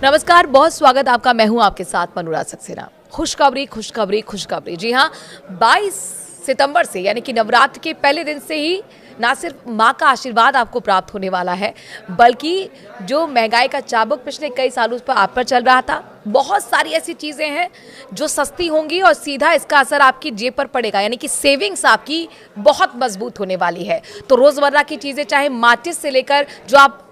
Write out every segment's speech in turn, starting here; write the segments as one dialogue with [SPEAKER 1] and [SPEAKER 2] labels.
[SPEAKER 1] नमस्कार, बहुत स्वागत आपका। मैं हूं आपके साथ अनुराग सक्सेना। खुशखबरी खुशखबरी खुशखबरी। जी हां, 22 सितंबर से यानी कि नवरात्र के पहले दिन से ही ना सिर्फ मां का आशीर्वाद आपको प्राप्त होने वाला है, बल्कि जो महंगाई का चाबुक पिछले कई सालों पर आप पर चल रहा था, बहुत सारी ऐसी चीजें हैं जो सस्ती होंगी और सीधा इसका असर आपकी जेब पर पड़ेगा, यानी कि सेविंग्स आपकी बहुत मजबूत होने वाली है। तो रोजमर्रा की चीजें, चाहे माचिस से लेकर जो आप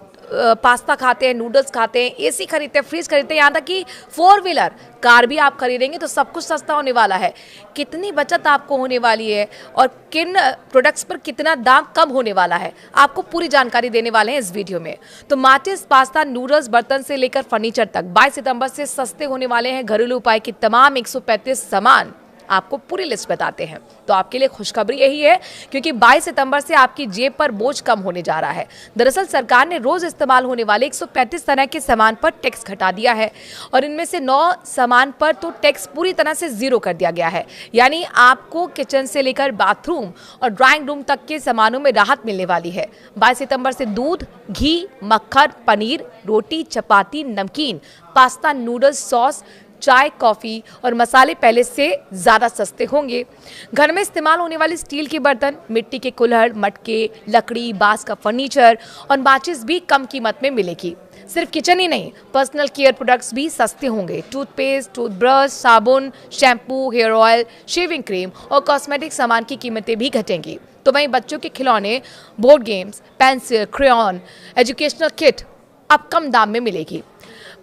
[SPEAKER 1] पास्ता खाते हैं, नूडल्स खाते हैं, एसी खरीदते हैं, फ्रिज खरीदते हैं, यहाँ तक कि 4 व्हीलर कार भी आप खरीदेंगे तो सब कुछ सस्ता होने वाला है। कितनी बचत आपको होने वाली है और किन प्रोडक्ट्स पर कितना दाम कम होने वाला है, आपको पूरी जानकारी देने वाले हैं इस वीडियो में। तो माचिस, पास्ता, नूडल्स, बर्तन से लेकर फर्नीचर तक 22 सितंबर से सस्ते होने वाले हैं। घरेलू उपाय की तमाम 135 सामान आपको पूरी लिस्ट बताते हैं। तो आपके लिए खुशखबरी यही है, क्योंकि 22 सितंबर से आपकी जेब पर बोझ कम होने जा रहा है। दरअसल सरकार ने रोज इस्तेमाल होने वाले 135 तरह के सामान पर टैक्स घटा दिया है और इनमें से 9 सामान पर तो टैक्स पूरी तरह से जीरो कर दिया गया है। यानी आपको किचन से लेकर बाथरूम और ड्राइंग रूम तक के सामानों में राहत मिलने वाली है। 22 सितंबर से दूध, घी, मक्खन, पनीर, रोटी, चपाती, नमकीन, पास्ता, नूडल्स, सॉस, चाय, कॉफी और मसाले पहले से ज्यादा सस्ते होंगे। घर में इस्तेमाल होने वाली स्टील के बर्तन, मिट्टी के कुल्हड़, मटके, लकड़ी, बांस का फर्नीचर और माचिस भी कम कीमत में मिलेगी। सिर्फ किचन ही नहीं, पर्सनल केयर प्रोडक्ट्स भी सस्ते होंगे। टूथपेस्ट, टूथब्रश, साबुन, shampoo, hair oil, shaving cream और कॉस्मेटिक सामान की कीमतें भी घटेंगी। तो वहीं बच्चों के खिलौने, board games, pencil, crayon, educational kit अब कम दाम में मिलेगी।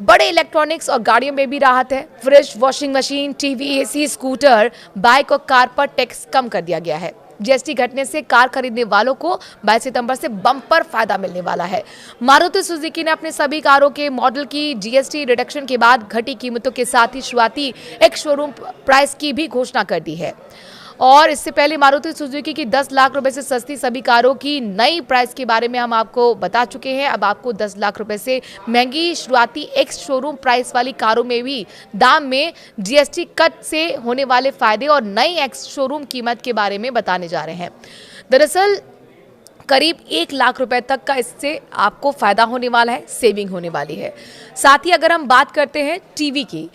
[SPEAKER 1] बड़े इलेक्ट्रॉनिक्स और गाड़ियों में भी राहत है। Fridge, washing machine, TV, AC, scooter, bike और कार पर टैक्स कम कर दिया गया है। जीएसटी घटने से कार खरीदने वालों को 22 सितंबर से बम्पर फायदा मिलने वाला है। मारुति सुजुकी ने अपने सभी कारों के मॉडल की जीएसटी रिडक्शन के बाद घटी कीमतों के साथ ही शुरुआती एक शोरूम प्राइस की भी घोषणा कर दी है। और इससे पहले मारुति सुजुकी की 10 लाख रुपए से सस्ती सभी कारों की नई प्राइस के बारे में हम आपको बता चुके हैं। अब आपको 10 लाख रुपए से महंगी शुरुआती एक्स शोरूम प्राइस वाली कारों में भी दाम में जीएसटी कट से होने वाले फायदे और नई एक्स शोरूम कीमत के बारे में बताने जा रहे हैं। दरअसल करीब 1 लाख रुपए तक का इससे आपको फायदा होने वाला है, सेविंग होने वाली है। साथ ही अगर हम बात करते हैं टीवी की,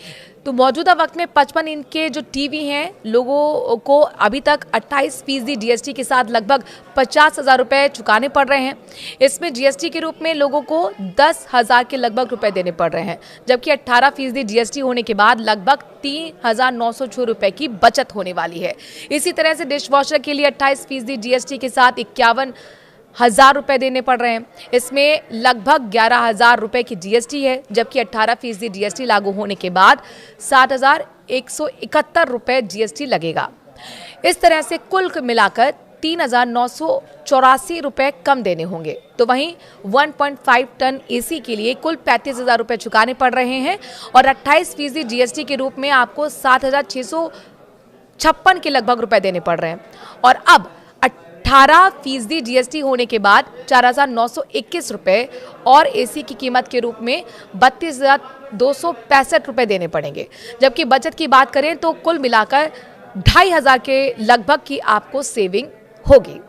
[SPEAKER 1] तो मौजूदा वक्त में 55 इंच के जो टीवी हैं, लोगों को अभी तक 28% जीएसटी के साथ लगभग 50,000 रुपए चुकाने पड़ रहे हैं। इसमें जीएसटी के रूप में लोगों को 10,000 के लगभग रुपए देने पड़ रहे हैं, जबकि 18% जीएसटी होने के बाद लगभग 3,906 रुपए की बचत होने वाली है। इसी तरह से डिश वॉशर के लिए 28% जीएसटी के साथ 51,000 रुपए देने पड़ रहे हैं। इसमें लगभग 11,000 रुपए की जीएसटी है, जबकि 18% जीएसटी लागू होने के बाद 7,171 रुपए जीएसटी लगेगा। इस तरह से कुल मिलाकर 3,984 रुपए कम देने होंगे। तो वहीं 1.5 टन एसी के लिए कुल 35,000 रुपए चुकाने पड़ रहे हैं और 28% जीएसटी के रूप में आपको 7,656 के लगभग रुपए देने पड़ रहे हैं। और अब 18% जीएसटी होने के बाद 4,921 रुपए और एसी की कीमत के रूप में 32,265 रुपए देने पड़ेंगे। जबकि बचत की बात करें तो कुल मिलाकर 2,500 के लगभग की आपको सेविंग होगी।